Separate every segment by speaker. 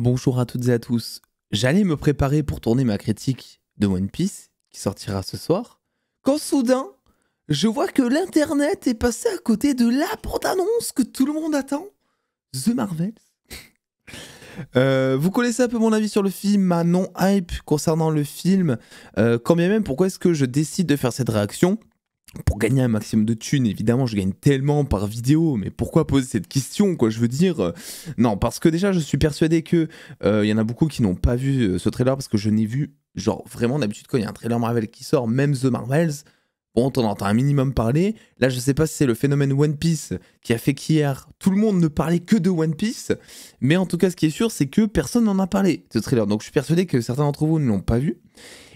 Speaker 1: Bonjour à toutes et à tous. J'allais me préparer pour tourner ma critique de One Piece, qui sortira ce soir, quand soudain, je vois que l'internet est passé à côté de la bande-annonce que tout le monde attend, The Marvels. Vous connaissez un peu mon avis sur le film, ma non-hype concernant le film, quand bien même pourquoi est-ce que je décide de faire cette réaction pour gagner un maximum de thunes. Évidemment, je gagne tellement par vidéo, mais pourquoi poser cette question, quoi? Je veux dire, non, parce que déjà, je suis persuadé que y en a beaucoup qui n'ont pas vu ce trailer, parce que je n'ai vu, genre, vraiment, d'habitude, quand il y a un trailer Marvel qui sort, même The Marvels, bon, t'en entends un minimum parler. Là, je sais pas si c'est le phénomène One Piece qui a fait qu'hier, tout le monde ne parlait que de One Piece, mais en tout cas, ce qui est sûr, c'est que personne n'en a parlé, ce trailer. Donc, je suis persuadé que certains d'entre vous ne l'ont pas vu.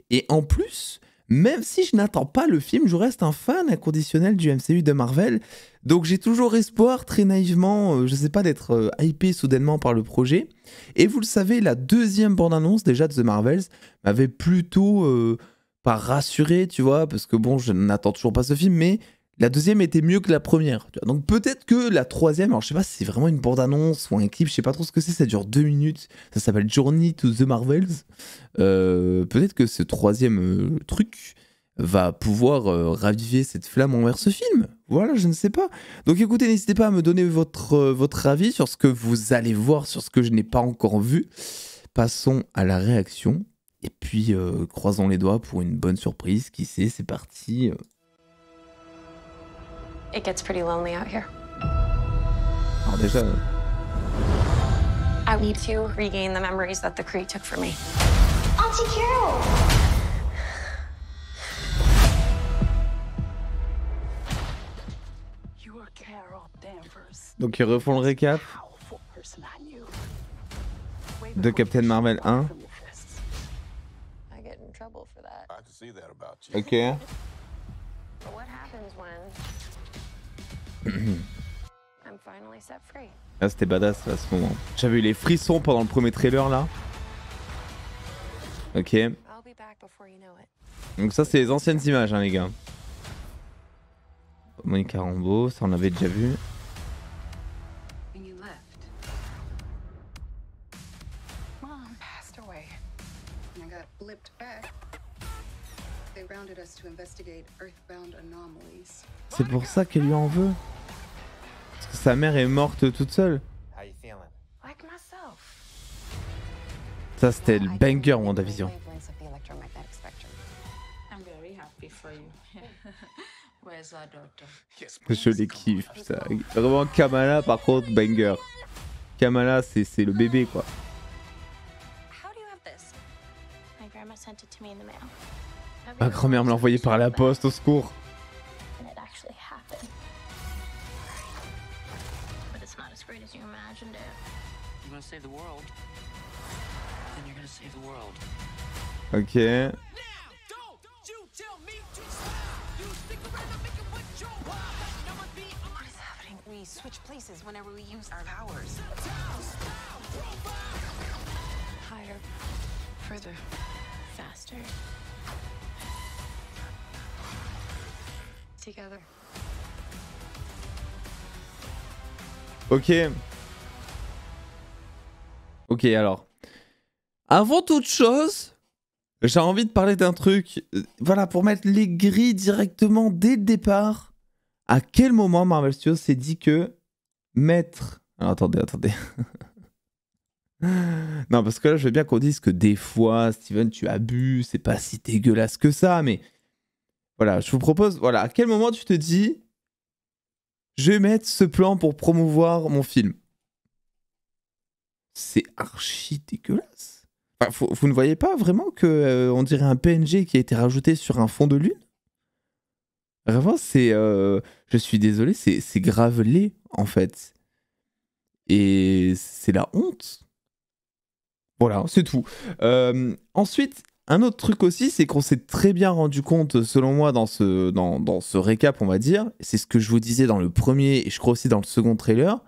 Speaker 1: Et en plus, même si je n'attends pas le film, je reste un fan inconditionnel du MCU de Marvel. Donc j'ai toujours espoir, très naïvement, je sais pas, d'être hypé soudainement par le projet. Et vous le savez, la deuxième bande-annonce déjà de The Marvels m'avait plutôt pas rassuré, tu vois, parce que bon, je n'attends toujours pas ce film, mais la deuxième était mieux que la première. Tu vois. Donc peut-être que la troisième, alors je sais pas si c'est vraiment une bande-annonce ou un clip, je sais pas trop ce que c'est, ça dure 2 minutes, ça s'appelle Journey to the Marvels. Peut-être que ce troisième truc va pouvoir raviver cette flamme envers ce film. Voilà, je ne sais pas. Donc écoutez, n'hésitez pas à me donner votre avis sur ce que vous allez voir, sur ce que je n'ai pas encore vu. Passons à la réaction. Et puis, croisons les doigts pour une bonne surprise. Qui sait, c'est parti.
Speaker 2: It gets pretty lonely out here.
Speaker 1: Alors déjà...
Speaker 2: I need to regain the memories that the Kree took from me.
Speaker 3: Auntie Carol!
Speaker 4: You are Carol Danvers.
Speaker 1: Donc ils refont le récap
Speaker 4: Powerful person I knew.
Speaker 1: de Captain Marvel 1.
Speaker 2: I get in trouble for that.
Speaker 5: I can see that about you.
Speaker 1: Ok.
Speaker 2: But what happens when I'm finally set free?
Speaker 1: Ah, c'était badass à ce moment. J'avais eu les frissons pendant le premier trailer là. Ok.
Speaker 2: I'll be back before you know it.
Speaker 1: Donc ça c'est les anciennes images hein les gars. Monica Rambeau, ça on l'avait déjà vu.
Speaker 4: When you left, Mom passed away. And I got blipped back. They rounded us to investigate earthbound anomalies.
Speaker 1: C'est pour ça qu'elle lui en veut. Parce que sa mère est morte toute seule.
Speaker 5: How you feeling?
Speaker 2: Like myself.
Speaker 1: Ça c'était le banger WandaVision.
Speaker 2: Wavelengths of the electromagnetic spectrum.
Speaker 4: I'm very happy for you. Where's our daughter?
Speaker 5: Yes,
Speaker 1: Je les kiffe, putain. Vraiment Kamala par contre banger. Kamala c'est le bébé quoi.
Speaker 2: How do you have this? My grandma sent it to me in the mail.
Speaker 1: Ma grand-mère me l'a envoyé par la poste, au secours.
Speaker 2: And it actually happened. But it's not as great as you imagined it.
Speaker 6: You want to save the world? Then you're gonna save the world.
Speaker 1: Ok.
Speaker 4: What is happening? We switch places whenever we use our powers.
Speaker 2: Higher,
Speaker 4: Further.
Speaker 2: faster. Together.
Speaker 1: Ok. Ok alors. Avant toute chose, j'ai envie de parler d'un truc. Voilà, pour mettre les grilles directement dès le départ. À quel moment Marvel Studios s'est dit que mettre... Alors attendez. Non, parce que là, je veux bien qu'on dise que des fois, Steven, tu abuses, c'est pas si dégueulasse que ça, mais... Voilà, je vous propose... Voilà, à quel moment tu te dis... Je vais mettre ce plan pour promouvoir mon film. C'est archi dégueulasse. Enfin, vous ne voyez pas vraiment que on dirait un PNG qui a été rajouté sur un fond de lune? Vraiment, c'est... je suis désolé, c'est grave laid, en fait. Et c'est la honte. Voilà, c'est tout. Ensuite, un autre truc aussi, c'est qu'on s'est très bien rendu compte, selon moi, dans ce récap, on va dire, c'est ce que je vous disais dans le premier, et je crois aussi dans le second trailer,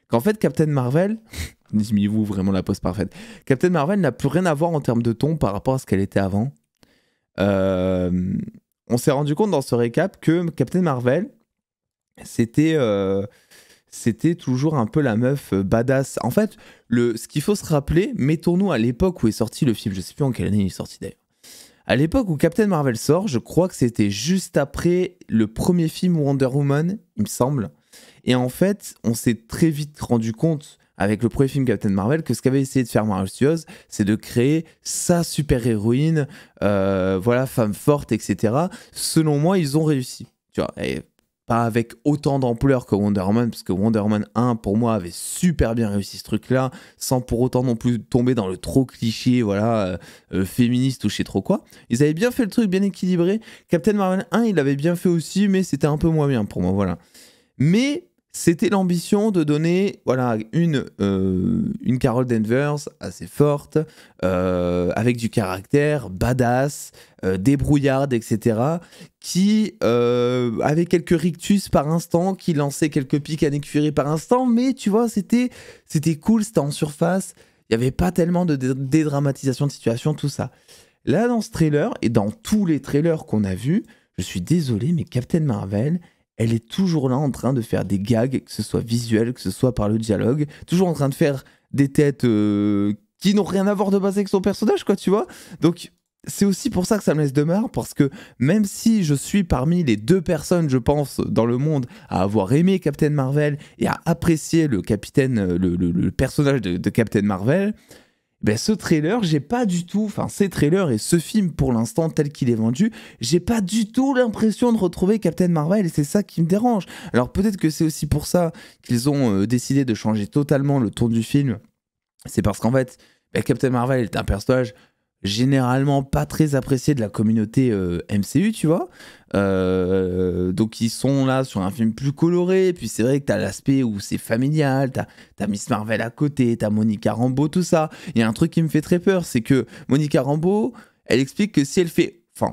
Speaker 1: qu'en fait, Captain Marvel, dis-moi vraiment la pose parfaite, Captain Marvel n'a plus rien à voir en termes de ton par rapport à ce qu'elle était avant. On s'est rendu compte dans ce récap que Captain Marvel, c'était c'était toujours un peu la meuf badass. En fait, ce qu'il faut se rappeler, mettons-nous à l'époque où est sorti le film, je sais plus en quelle année il est sorti d'ailleurs. À l'époque où Captain Marvel sort, je crois que c'était juste après le premier film Wonder Woman, il me semble. Et en fait, on s'est très vite rendu compte avec le premier film Captain Marvel que ce qu'avait essayé de faire Marvel Studios, c'est de créer sa super-héroïne, voilà, femme forte, etc. Selon moi, ils ont réussi. Tu vois, et pas avec autant d'ampleur que Wonder Woman, parce que Wonder Woman 1, pour moi, avait super bien réussi ce truc-là, sans pour autant non plus tomber dans le trop cliché, voilà, féministe ou je sais trop quoi. Ils avaient bien fait le truc, bien équilibré. Captain Marvel 1, il l'avait bien fait aussi, mais c'était un peu moins bien pour moi, voilà. Mais c'était l'ambition de donner voilà, une Carol Danvers assez forte, avec du caractère, badass, débrouillarde, etc., qui avait quelques rictus par instant, qui lançait quelques pics à Nick Fury par instant, mais tu vois, c'était cool, c'était en surface, il n'y avait pas tellement de dédramatisation de situation, tout ça. Là, dans ce trailer, et dans tous les trailers qu'on a vus, je suis désolé, mais Captain Marvel, elle est toujours là en train de faire des gags, que ce soit visuel, que ce soit par le dialogue, toujours en train de faire des têtes qui n'ont rien à voir de base avec son personnage, quoi, tu vois. Donc, c'est aussi pour ça que ça me laisse de marre, parce que même si je suis parmi les 2 personnes, je pense, dans le monde, à avoir aimé Captain Marvel et à apprécier le personnage de Captain Marvel, ben ce trailer, j'ai pas du tout, enfin ces trailers et ce film pour l'instant tel qu'il est vendu, j'ai pas du tout l'impression de retrouver Captain Marvel et c'est ça qui me dérange. Alors peut-être que c'est aussi pour ça qu'ils ont décidé de changer totalement le ton du film. C'est parce qu'en fait, ben, Captain Marvel est un personnage généralement pas très apprécié de la communauté MCU, tu vois. Donc ils sont là sur un film plus coloré, puis c'est vrai que t'as l'aspect où c'est familial, t'as Miss Marvel à côté, t'as Monica Rambeau, tout ça. Il y a un truc qui me fait très peur, c'est que Monica Rambeau, elle explique que si elle fait... Enfin,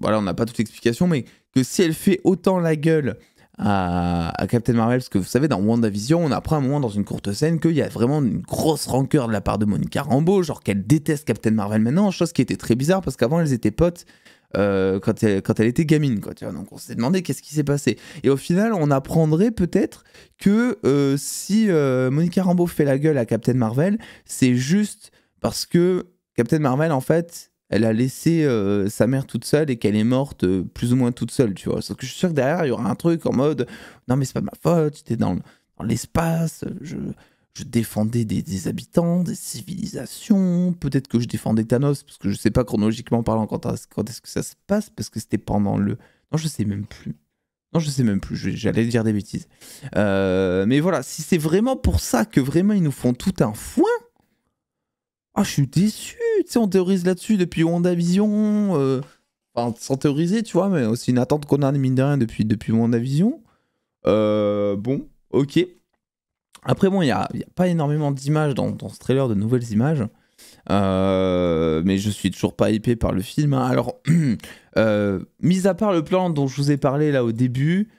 Speaker 1: voilà, on n'a pas toute l'explication, mais que si elle fait autant la gueule à Captain Marvel, parce que vous savez, dans WandaVision, on apprend un moment dans une courte scène qu'il y a vraiment une grosse rancœur de la part de Monica Rambeau, genre qu'elle déteste Captain Marvel maintenant, chose qui était très bizarre parce qu'avant elles étaient potes quand elle était gamine, quoi, tu vois. Donc on s'est demandé qu'est-ce qui s'est passé. Et au final, on apprendrait peut-être que si Monica Rambeau fait la gueule à Captain Marvel, c'est juste parce que Captain Marvel, en fait, elle a laissé sa mère toute seule et qu'elle est morte plus ou moins toute seule, tu vois. Sauf que je suis sûr que derrière, il y aura un truc en mode « Non, mais c'est pas de ma faute, j'étais dans l'espace, je défendais des habitants, des civilisations, peut-être que je défendais Thanos, parce que je sais pas chronologiquement parlant quand est-ce que ça se passe, parce que c'était pendant le... Non, je sais même plus. Non, je sais même plus, j'allais dire des bêtises. Mais voilà, si c'est vraiment pour ça que vraiment ils nous font tout un foin, ah, je suis déçu, tu sais, on théorise là-dessus depuis WandaVision, enfin, sans théoriser, tu vois, mais aussi une attente qu'on a, mine de rien, depuis WandaVision. Bon, ok. Après, bon, il n'y a pas énormément d'images dans ce trailer, de nouvelles images, mais je suis toujours pas hypé par le film, hein. Alors, mis à part le plan dont je vous ai parlé là au début,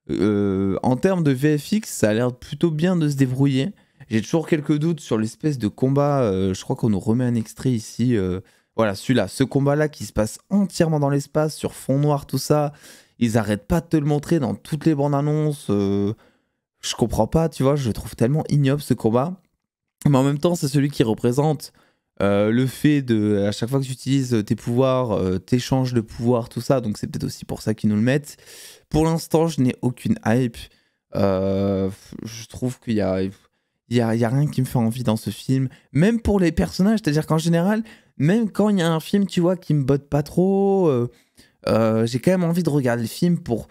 Speaker 1: en termes de VFX, ça a l'air plutôt bien de se débrouiller. J'ai toujours quelques doutes sur l'espèce de combat. Je crois qu'on nous remet un extrait ici. Voilà, celui-là. Ce combat-là qui se passe entièrement dans l'espace, sur fond noir, tout ça. Ils arrêtent pas de te le montrer dans toutes les bandes annonces. Je comprends pas, tu vois. Je le trouve tellement ignoble ce combat. Mais en même temps, c'est celui qui représente le fait de, à chaque fois que tu utilises tes pouvoirs, t'échanges de pouvoirs, tout ça. Donc c'est peut-être aussi pour ça qu'ils nous le mettent. Pour l'instant, je n'ai aucune hype. Je trouve qu'il y a... Il y a rien qui me fait envie dans ce film, même pour les personnages, c'est-à-dire qu'en général, même quand il y a un film, tu vois, qui me botte pas trop, j'ai quand même envie de regarder le film pour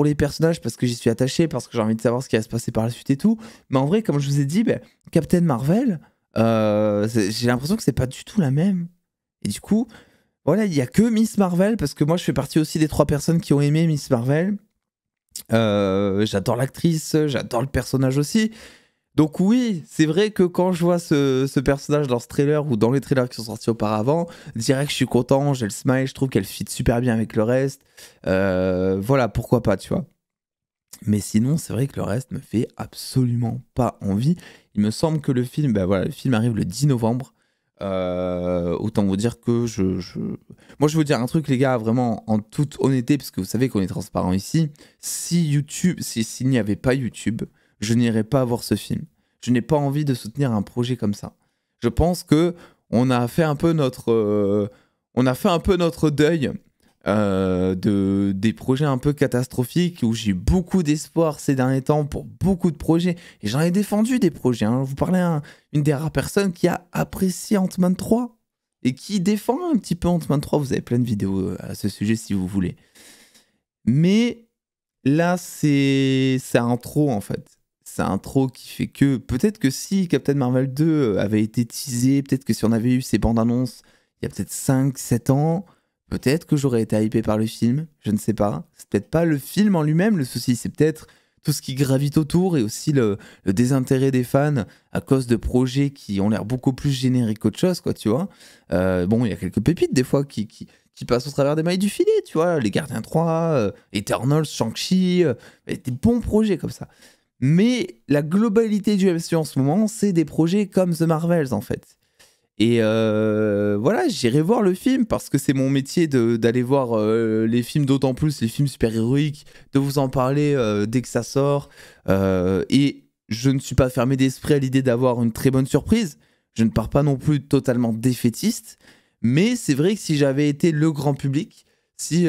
Speaker 1: les personnages, parce que j'y suis attaché, parce que j'ai envie de savoir ce qui va se passer par la suite et tout. Mais en vrai, comme je vous ai dit, Captain Marvel, j'ai l'impression que c'est pas du tout la même. Et du coup, voilà, il y a que Miss Marvel, parce que moi je fais partie aussi des 3 personnes qui ont aimé Miss Marvel. J'adore l'actrice, j'adore le personnage aussi. Donc oui, c'est vrai que quand je vois ce personnage dans ce trailer ou dans les trailers qui sont sortis auparavant, direct je suis content, j'ai le smile, je trouve qu'elle fit super bien avec le reste. Voilà, pourquoi pas, tu vois. Mais sinon, c'est vrai que le reste me fait absolument pas envie. Il me semble que le film, le film arrive le 10 novembre. Autant vous dire que moi je vais vous dire un truc les gars, vraiment en toute honnêteté, parce que vous savez qu'on est transparent ici. S'il n'y avait pas YouTube, je n'irais pas voir ce film. Je n'ai pas envie de soutenir un projet comme ça. Je pense que on a fait un peu notre deuil des projets un peu catastrophiques où j'ai eu beaucoup d'espoir ces derniers temps pour beaucoup de projets. Et j'en ai défendu des projets. Hein. Vous parlez à une des rares personnes qui a apprécié Ant-Man 3 et qui défend un petit peu Ant-Man 3. Vous avez plein de vidéos à ce sujet si vous voulez. Mais là, c'est un trop en fait. C'est un trop qui fait que peut-être que si Captain Marvel 2 avait été teasé, peut-être que si on avait eu ces bandes annonces il y a peut-être 5-7 ans, peut-être que j'aurais été hypé par le film, je ne sais pas. C'est peut-être pas le film en lui-même le souci, c'est peut-être tout ce qui gravite autour et aussi le désintérêt des fans à cause de projets qui ont l'air beaucoup plus génériques qu'autre chose, quoi, tu vois. Bon, il y a quelques pépites des fois qui passent au travers des mailles du filet, tu vois. Les Gardiens 3, Eternals, Shang-Chi, des bons projets comme ça. Mais la globalité du MCU en ce moment, c'est des projets comme The Marvels, en fait. Et voilà, j'irai voir le film parce que c'est mon métier d'aller voir les films, d'autant plus les films super-héroïques, de vous en parler dès que ça sort. Et je ne suis pas fermé d'esprit à l'idée d'avoir une très bonne surprise. Je ne pars pas non plus totalement défaitiste. Mais c'est vrai que si j'avais été le grand public, si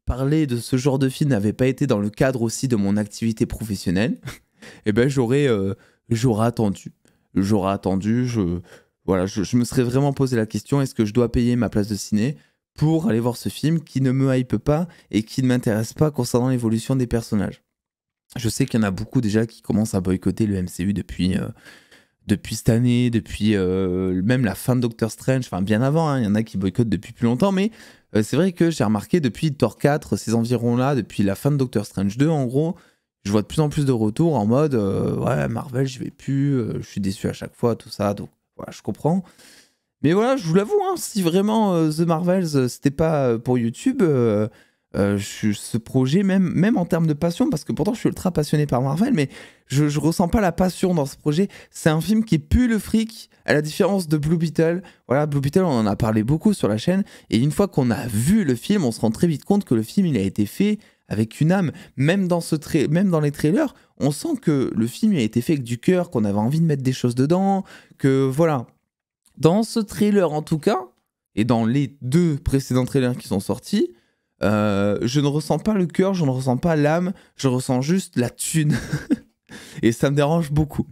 Speaker 1: parler de ce genre de film n'avait pas été dans le cadre aussi de mon activité professionnelle, eh ben j'aurais attendu. Voilà, je me serais vraiment posé la question, est-ce que je dois payer ma place de ciné pour aller voir ce film qui ne me hype pas et qui ne m'intéresse pas concernant l'évolution des personnages. Je sais qu'il y en a beaucoup déjà qui commencent à boycotter le MCU depuis cette année, depuis même la fin de Doctor Strange, enfin bien avant, hein, il y en a qui boycottent depuis plus longtemps, mais c'est vrai que j'ai remarqué depuis Thor 4, ces environs-là, depuis la fin de Doctor Strange 2 en gros, je vois de plus en plus de retours en mode ouais, Marvel, je vais plus, je suis déçu à chaque fois, tout ça, donc voilà, je comprends. Mais voilà, je vous l'avoue, hein, si vraiment The Marvels, c'était pas pour YouTube, ce projet, même en termes de passion, parce que pourtant je suis ultra passionné par Marvel, mais je ressens pas la passion dans ce projet. C'est un film qui pue le fric, à la différence de Blue Beetle. Voilà, Blue Beetle, on en a parlé beaucoup sur la chaîne, et une fois qu'on a vu le film, on se rend très vite compte que le film, il a été fait avec une âme. Même dans les trailers, on sent que le film il a été fait avec du cœur, qu'on avait envie de mettre des choses dedans, que voilà. Dans ce trailer en tout cas, et dans les 2 précédents trailers qui sont sortis, je ne ressens pas le cœur, je ne ressens pas l'âme, je ressens juste la thune. Et ça me dérange beaucoup.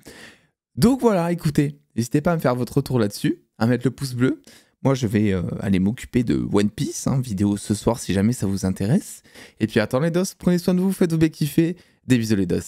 Speaker 1: Donc voilà, écoutez, n'hésitez pas à me faire votre retour là-dessus, à mettre le pouce bleu. Moi, je vais aller m'occuper de One Piece, hein, vidéo ce soir si jamais ça vous intéresse. Et puis attends les dos, prenez soin de vous, faites-vous bien kiffer. Des bisous les dos.